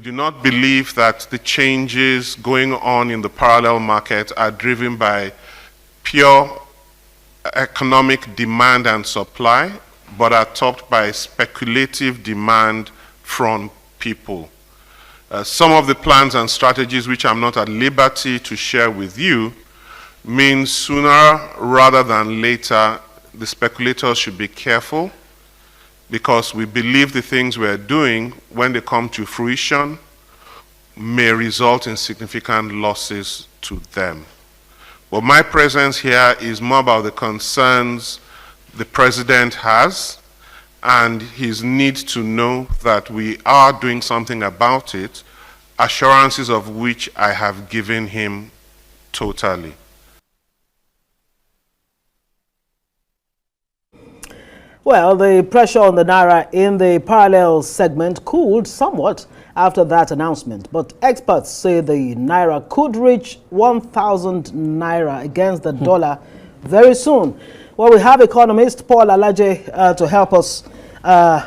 do not believe that the changes going on in the parallel market are driven by pure economic demand and supply, but are topped by speculative demand from people. Some of the plans and strategies which I'm not at liberty to share with you mean sooner rather than later the speculators should be careful, because we believe the things we're doing, when they come to fruition, may result in significant losses to them. But my presence here is more about the concerns the President has and his need to know that we are doing something about it, assurances of which I have given him totally. Well, the pressure on the naira in the parallel segment cooled somewhat after that announcement, but experts say the naira could reach 1,000 naira against the dollar very soon. Well, we have economist Paul Alaje to help us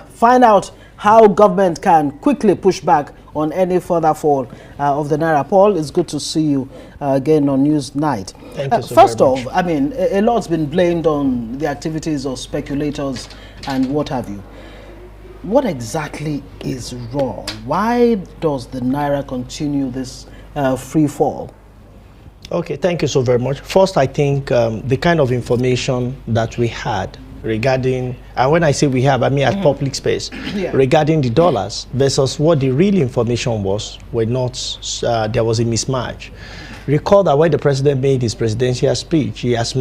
find out how government can quickly push back on any further fall of the naira. Paul, it's good to see you again on News Night. Thank you so First very off, much. I mean, a lot's been blamed on the activities of speculators and what have you. What exactly is wrong? Why does the naira continue this free fall? Okay, thank you so very much. First, I think the kind of information that we had regarding, and when I say we have, I mean at public space, regarding the dollars versus what the real information was, were not, there was a mismatch. Recall that when the president made his presidential speech, he has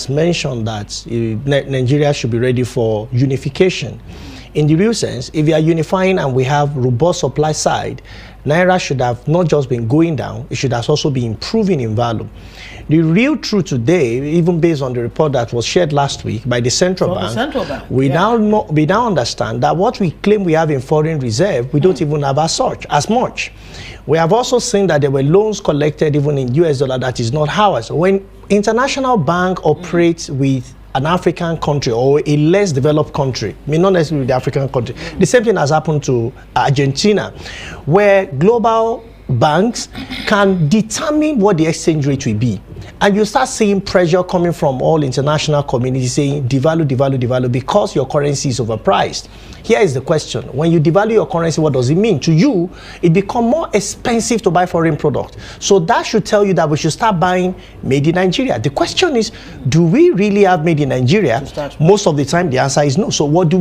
mentioned that Nigeria should be ready for unification. In the real sense, if we are unifying and we have robust supply side, naira should have not just been going down, it should have also been improving in value. The real truth today, even based on the report that was shared last week by the central bank, we now understand that what we claim we have in foreign reserve, we don't even have as much. We have also seen that there were loans collected even in US dollar that is not ours. When international bank operates with an African country or a less developed country, I mean not necessarily the African country, the same thing has happened to Argentina, where global banks can determine what the exchange rate will be. And you start seeing pressure coming from all international communities saying devalue, devalue, devalue, because your currency is overpriced. Here is the question. When you devalue your currency, what does it mean? To you, it becomes more expensive to buy foreign product. So that should tell you that we should start buying made in Nigeria. The question is, do we really have made in Nigeria? Most of the time, the answer is no. So what do?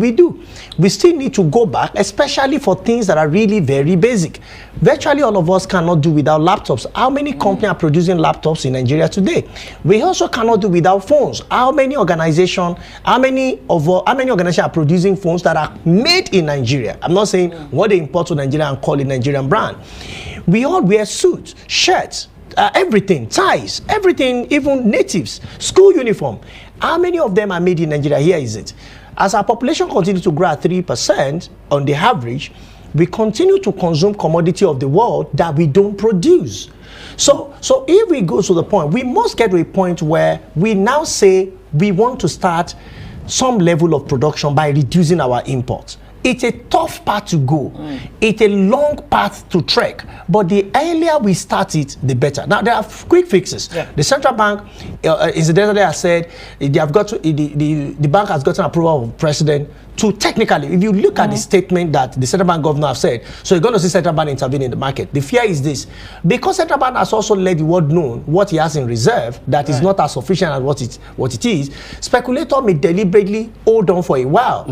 We still need to go back, especially for things that are really very basic. Virtually all of us cannot do without laptops. How many companies are producing laptops in Nigeria today? We also cannot do without phones. How many organizations are producing phones that are made in Nigeria? I'm not saying what they import to Nigeria and call it Nigerian brand. We all wear suits, shirts, everything, ties, everything, even natives, school uniform. How many of them are made in Nigeria? Here is it. As our population continues to grow at 3% on the average, we continue to consume commodity of the world that we don't produce. So if we go to the point, we must get to a point where we now say we want to start some level of production by reducing our imports. It's a tough path to go. It's a long path to trek. But the earlier we start it, the better. Now, there are quick fixes. Yeah. The central bank, incidentally, has said they have got to, the bank has gotten approval of the president to technically, if you look at the statement that the central bank governor have said, so you're going to see central bank intervene in the market. The fear is this, because central bank has also let the world know what he has in reserve that is not as sufficient as what it is, speculator may deliberately hold on for a while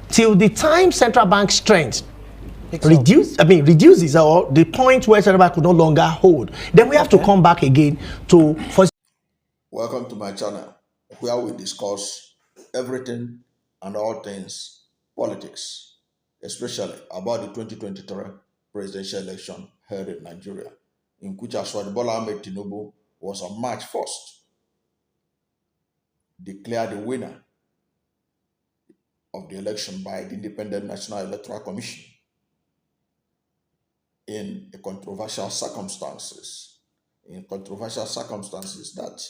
till the time central bank strength reduces or the point where central bank could no longer hold. Then we have to come back again to. Welcome to my channel, where we discuss everything and all things politics, especially about the 2023 presidential election held in Nigeria, in which Bola Ahmed Tinubu was on March 1st declared the winner of the election by the Independent National Electoral Commission in controversial circumstances that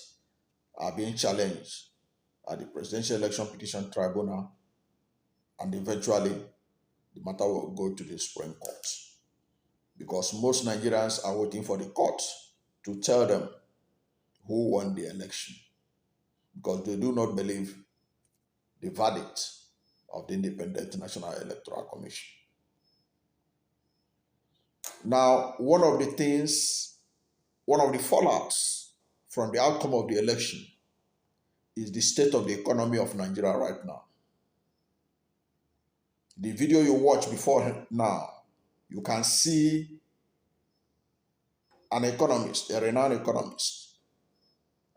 are being challenged at the Presidential Election Petition Tribunal, and eventually the matter will go to the Supreme Court. because most Nigerians are waiting for the court to tell them who won the election, because they do not believe the verdict of the Independent National Electoral Commission. Now, one of the fallouts from the outcome of the election is the state of the economy of Nigeria right now. The video you watch before now, you can see an economist, a renowned economist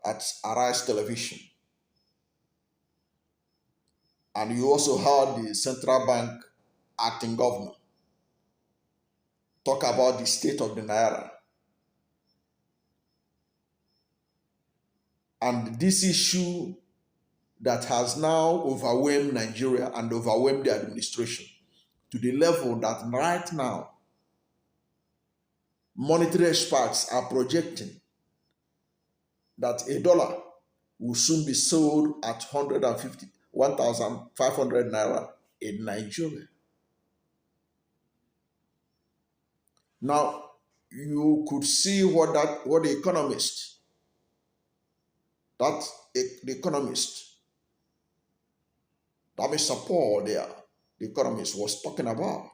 at Arise Television. And you also heard the central bank acting governor talk about the state of the naira. And this issue that has now overwhelmed Nigeria and overwhelmed the administration to the level that right now monetary experts are projecting that a dollar will soon be sold at 1,500 naira in Nigeria. Now, you could see what the economist, that Mr. Paul there, the economist was talking about.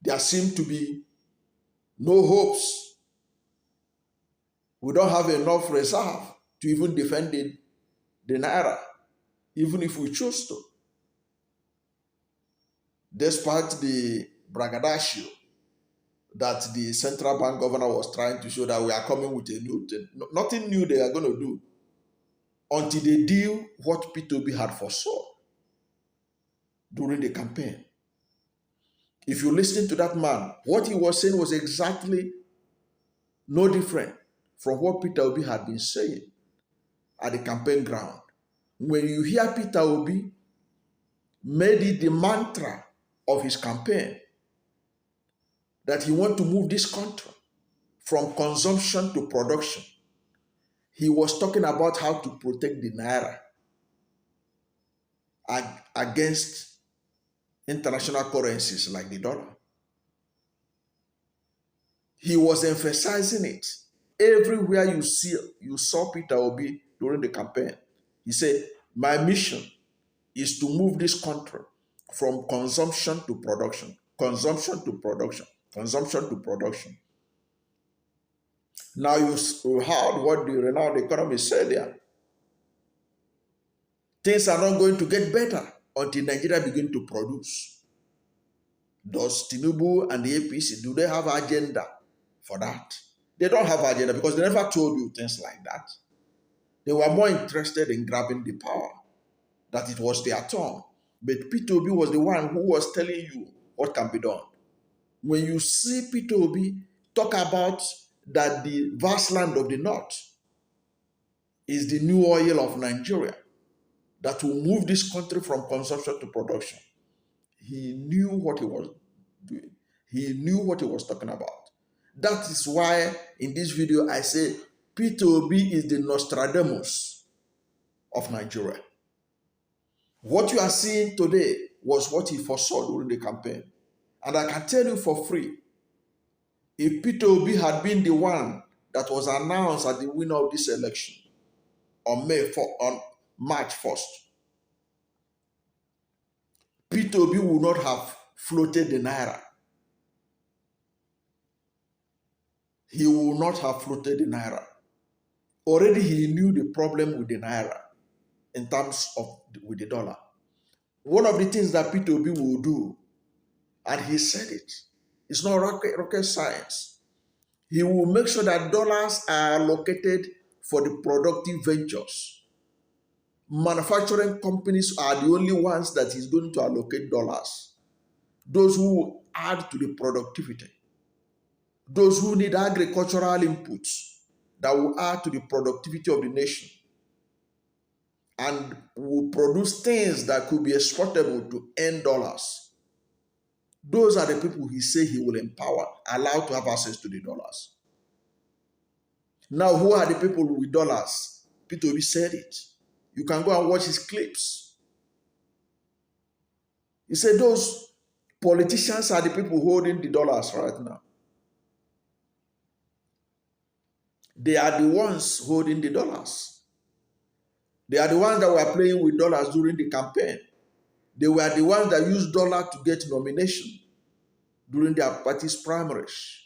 There seem to be no hopes. We don't have enough reserve to even defend the naira, even if we choose to. Despite the braggadocio that the central bank governor was trying to show that we are coming with a new thing. Nothing new they are going to do until they do what Peter Obi had foresaw during the campaign. If you listen to that man, what he was saying was exactly no different from what Peter Obi had been saying at the campaign ground. When you hear Peter Obi made it the mantra of his campaign that he wants to move this country from consumption to production, he was talking about how to protect the naira against international currencies like the dollar. He was emphasizing it. Everywhere you saw Peter Obi during the campaign, he said, my mission is to move this country from consumption to production, consumption to production, consumption to production. Now you heard what the renowned economist said there. Things are not going to get better until Nigeria begin to produce. Does Tinubu and the APC, do they have an agenda for that? They don't have an agenda because they never told you things like that. They were more interested in grabbing the power, that it was their turn. But Peter Obi was the one who was telling you what can be done. When you see Peter Obi talk about that the vast land of the north is the new oil of Nigeria that will move this country from consumption to production, he knew what he was doing. He knew what he was talking about. That is why in this video I say Peter Obi is the Nostradamus of Nigeria. What you are seeing today was what he foresaw during the campaign. And I can tell you for free, if Peter Obi had been the one that was announced as the winner of this election on March 1st, Peter Obi would not have floated the naira. He would not have floated the naira. Already he knew the problem with the naira in terms of with the dollar. One of the things that Peter Obi will do, and he said it, it's not rocket science. He will make sure that dollars are allocated for the productive ventures. Manufacturing companies are the only ones that he's going to allocate dollars. Those who add to the productivity. Those who need agricultural inputs that will add to the productivity of the nation and will produce things that could be exportable to earn dollars. Those are the people he said he will empower, allow to have access to the dollars. Now, who are the people with dollars? Peter Obi said it. You can go and watch his clips. He said those Politicians are the people holding the dollars right now. They are the ones holding the dollars. They are the ones that were playing with dollars during the campaign. They were the ones that used dollar to get nomination during their party's primaries.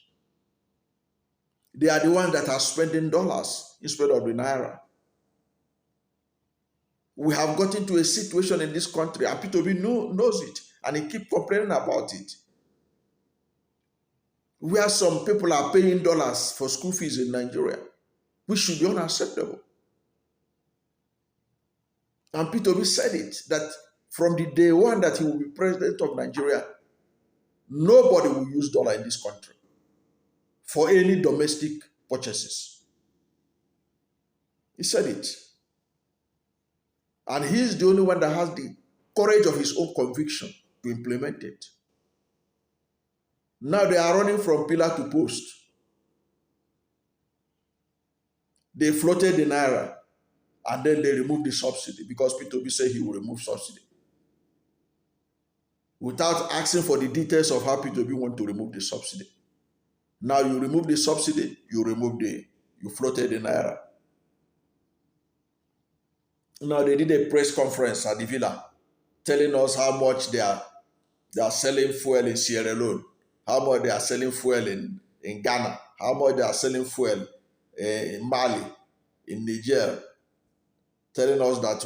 They are the ones that are spending dollars instead of the naira. We have gotten to a situation in this country, and Peter Obi knows it, and he keeps complaining about it, where some people are paying dollars for school fees in Nigeria, which should be unacceptable. And Peter Obi said it, that from the day one that he will be president of Nigeria, nobody will use dollar in this country for any domestic purchases. He said it. And he's the only one that has the courage of his own conviction to implement it. Now they are running from pillar to post. They floated the naira, and then they removed the subsidy because Peter Obi said he will remove subsidy, without asking for the details of how Peter Obi want to remove the subsidy. Now you remove the subsidy, you floated the naira. Now they did a press conference at the villa telling us how much they are selling fuel in Sierra Leone, how much they are selling fuel in Ghana, how much they are selling fuel in Mali, in Niger, telling us that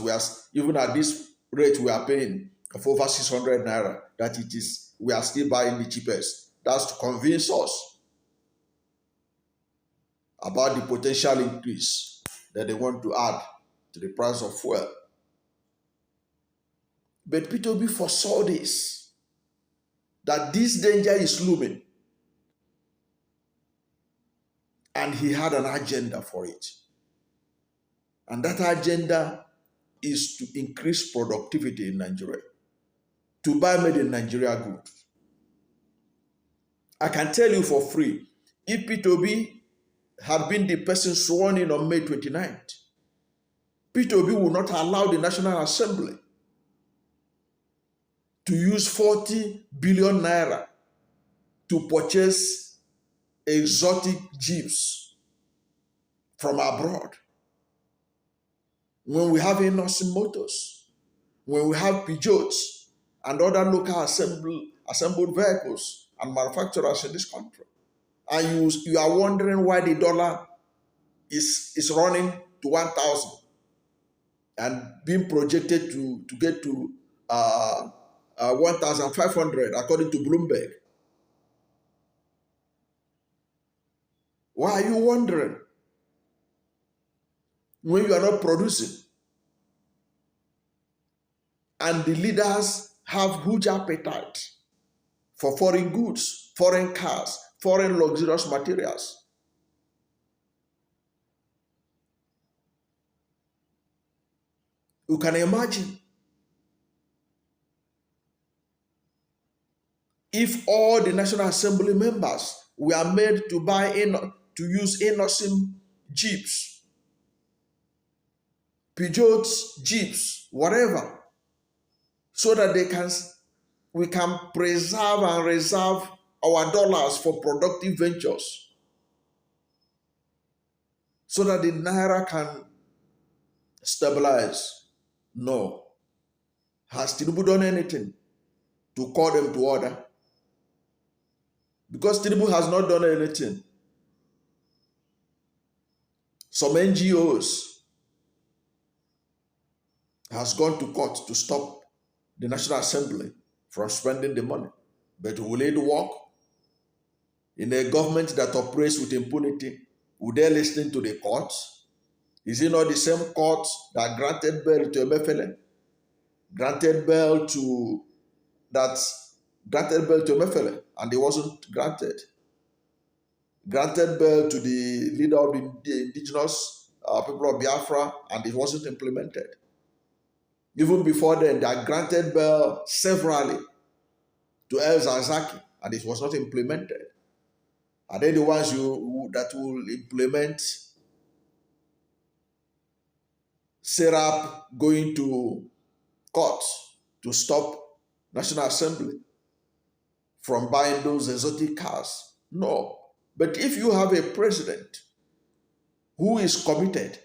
even at this rate we are paying of over 600 naira, that we are still buying the cheapest. That's to convince us about the potential increase that they want to add to the price of fuel. But Peter Obi foresaw this, that this danger is looming, and he had an agenda for it. And that agenda is to increase productivity in Nigeria, to buy made in Nigeria goods. I can tell you for free, if Peter Obi had been the person sworn in on May 29th, Peter Obi would not allow the National Assembly to use 40 billion naira to purchase exotic jeeps from abroad. When we have innocent motors, when we have Peugeots and other local assembled vehicles and manufacturers in this country, and you are wondering why the dollar is running to 1,000 and being projected to get to 1,500 according to Bloomberg. Why are you wondering when you are not producing? And the leaders have huge appetite for foreign goods, foreign cars, foreign luxurious materials. You can imagine if all the National Assembly members were made to use innocent jeeps, Peugeots, jeeps, whatever, so that we can preserve and reserve our dollars for productive ventures, so that the naira can stabilize. No. Has Tinubu done anything to call them to order? Because Tinubu has not done anything. Some NGOs has gone to court to stop the National Assembly from spending the money. But will it work? In a government that operates with impunity, will they listen to the courts? Is it not the same court that granted bail to Emefiele? Granted bail to Emefiele, and it wasn't granted. Granted bail to the leader of the indigenous people of Biafra, and it wasn't implemented. Even before then, they had granted bail severally to El Zazaki, and it was not implemented. Are they the ones that will implement Serap going to court to stop National Assembly? from buying those exotic cars. No. But if you have a president who is committed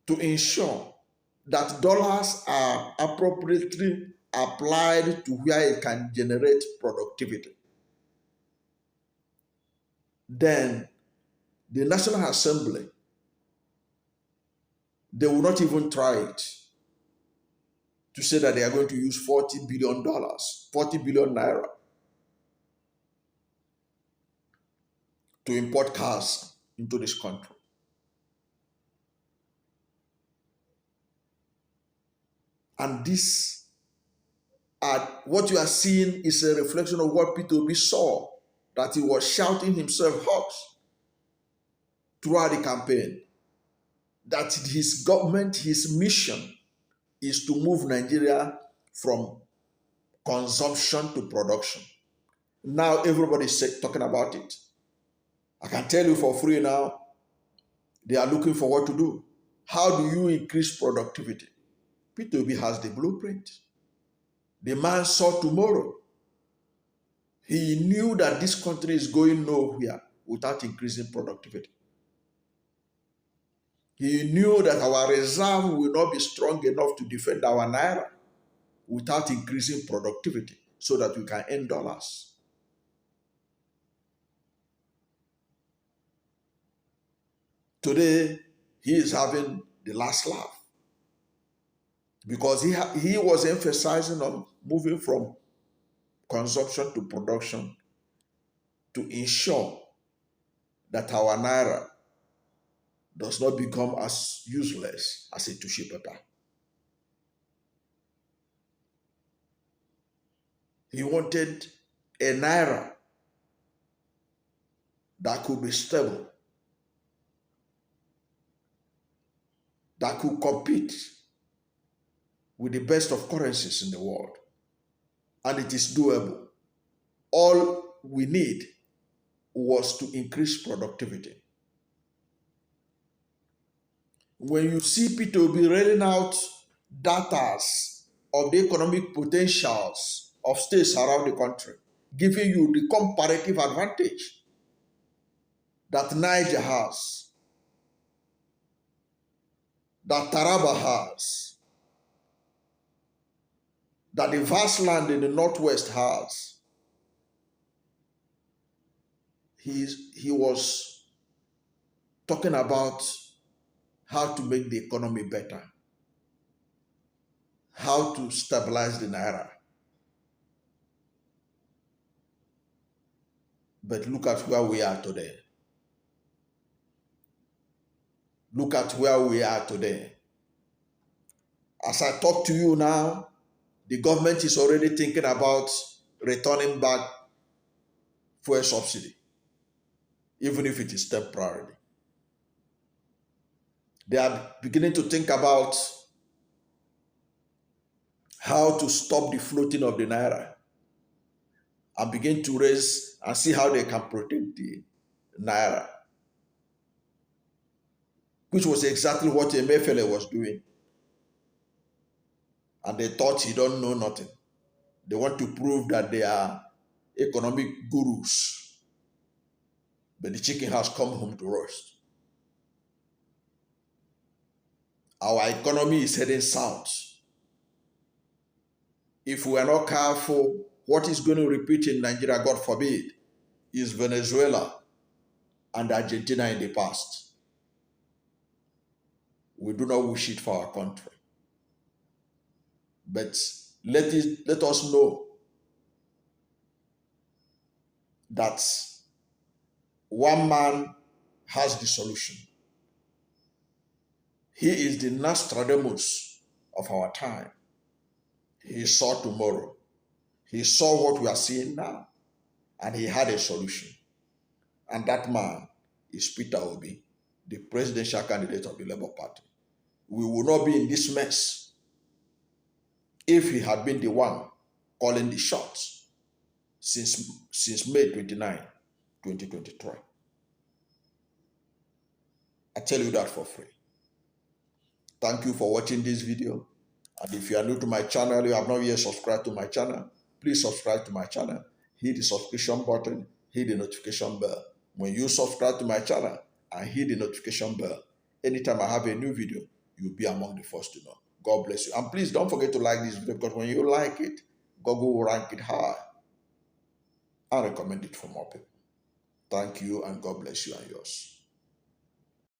to ensure that dollars are appropriately applied to where it can generate productivity, then the National Assembly, they will not even try it to say that they are going to use $40 billion, 40 billion naira to import cars into this country. And this, what you are seeing is a reflection of what Peter Obi saw, that he was shouting himself hoarse throughout the campaign, that his government, his mission is to move Nigeria from consumption to production. Now everybody is talking about it. I can tell you for free now, they are looking for what to do. How do you increase productivity? Peter Obi has the blueprint. The man saw tomorrow. He knew that this country is going nowhere without increasing productivity. He knew that our reserve will not be strong enough to defend our naira without increasing productivity so that we can earn dollars. Today, he is having the last laugh because he was emphasizing on moving from consumption to production to ensure that our naira does not become as useless as a tissue paper. He wanted a naira that could be stable, that could compete with the best of currencies in the world. And it is doable. All we need was to increase productivity. When you see Peter Obi rolling out data of the economic potentials of states around the country, giving you the comparative advantage that Niger has, that Taraba has, that the vast land in the Northwest has, he was talking about how to make the economy better, how to stabilize the naira. But look at where we are today. Look at where we are today. As I talk to you now, the government is already thinking about returning back fuel subsidy, even if it is temporary. They are beginning to think about how to stop the floating of the naira and begin to raise and see how they can protect the naira, which was exactly what Emefiele was doing. And they thought he don't know nothing. They want to prove that they are economic gurus. But the chicken has come home to roast. Our economy is heading south. If we are not careful, what is going to repeat in Nigeria, God forbid, is Venezuela and Argentina in the past. We do not wish it for our country. But let us know that one man has the solution. He is the Nostradamus of our time. He saw tomorrow. He saw what we are seeing now. And he had a solution. And that man is Peter Obi, the presidential candidate of the Labour Party. We will not be in this mess if he had been the one calling the shots since May 29, 2023. I tell you that for free. Thank you for watching this video. And if you are new to my channel, you have not yet subscribed to my channel, please subscribe to my channel. Hit the subscription button, hit the notification bell. When you subscribe to my channel and hit the notification bell, anytime I have a new video, you'll be among the first to know. God bless you. And please don't forget to like this video, because when you like it, Google will rank it high and recommend it for more people. Thank you, and God bless you and yours.